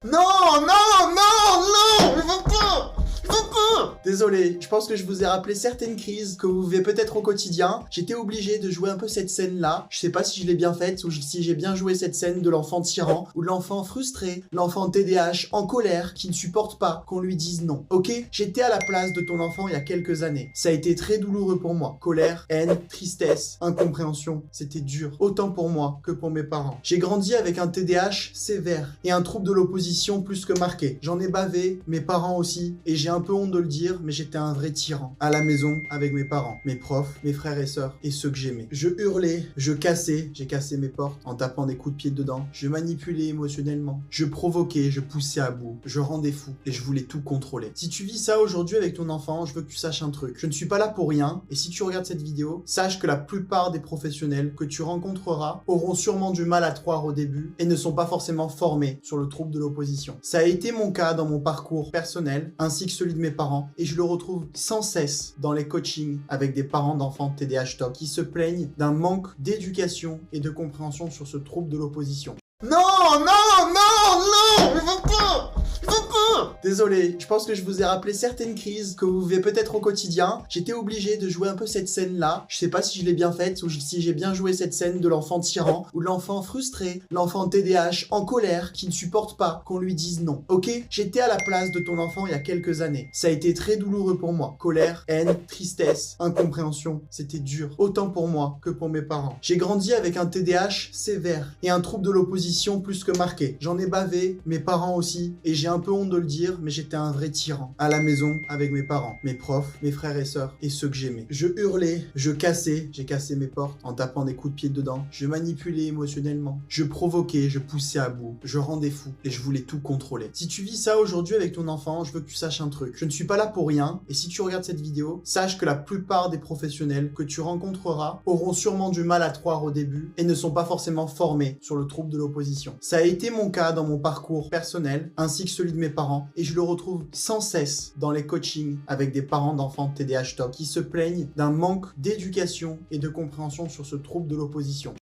Non, non, non, non, je veux pas, je veux pas. Désolé, je pense que je vous ai rappelé certaines crises que vous vivez peut-être au quotidien. J'étais obligé de jouer un peu cette scène-là. Je sais pas si je l'ai bien faite ou si j'ai bien joué cette scène de l'enfant tyran ou de l'enfant frustré, l'enfant TDAH en colère qui ne supporte pas qu'on lui dise non. Ok? J'étais à la place de ton enfant il y a quelques années. Ça a été très douloureux pour moi. Colère, haine, tristesse, incompréhension. C'était dur. Autant pour moi que pour mes parents. J'ai grandi avec un TDAH sévère et un trouble de l'opposition plus que marqué. J'en ai bavé, mes parents aussi, et j'ai un peu honte de le dire, mais j'étais un vrai tyran. À la maison, avec mes parents, mes profs, mes frères et sœurs, et ceux que j'aimais. Je hurlais, je cassais, j'ai cassé mes portes en tapant des coups de pied dedans. Je manipulais émotionnellement. Je provoquais, je poussais à bout. Je rendais fou, et je voulais tout contrôler. Si tu vis ça aujourd'hui avec ton enfant, je veux que tu saches un truc. Je ne suis pas là pour rien, et si tu regardes cette vidéo, sache que la plupart des professionnels que tu rencontreras auront sûrement du mal à te croire au début, et ne sont pas forcément formés sur le trouble de l'opposition. Ça a été mon cas dans mon parcours personnel, ainsi que celui de mes parents, et je le retrouve sans cesse dans les coachings avec des parents d'enfants TDAH TOC qui se plaignent d'un manque d'éducation et de compréhension sur ce trouble de l'opposition. Non, non, non, non, je veux pas, je veux pas. Désolé, je pense que je vous ai rappelé certaines crises que vous vivez peut-être au quotidien. J'étais obligé de jouer un peu cette scène-là. Je sais pas si je l'ai bien faite ou si j'ai bien joué cette scène de l'enfant tyran ou de l'enfant frustré, l'enfant TDAH en colère qui ne supporte pas qu'on lui dise non. Ok? J'étais à la place de ton enfant il y a quelques années. Ça a été très douloureux pour moi. Colère, haine, tristesse, incompréhension. C'était dur. Autant pour moi que pour mes parents. J'ai grandi avec un TDAH sévère et un trouble de l'opposition plus que marqué. J'en ai bavé, mes parents aussi, et j'ai un peu honte de le dire, mais j'étais un vrai tyran. À la maison, avec mes parents, mes profs, mes frères et sœurs, et ceux que j'aimais. Je hurlais, je cassais, j'ai cassé mes portes en tapant des coups de pied dedans. Je manipulais émotionnellement. Je provoquais, je poussais à bout. Je rendais fou, et je voulais tout contrôler. Si tu vis ça aujourd'hui avec ton enfant, je veux que tu saches un truc. Je ne suis pas là pour rien, et si tu regardes cette vidéo, sache que la plupart des professionnels que tu rencontreras auront sûrement du mal à te croire au début, et ne sont pas forcément formés sur le trouble de l'opposition. Ça a été mon cas dans mon parcours personnel, ainsi que celui de mes parents, et je le retrouve sans cesse dans les coachings avec des parents d'enfants TDAH TOC qui se plaignent d'un manque d'éducation et de compréhension sur ce trouble de l'opposition.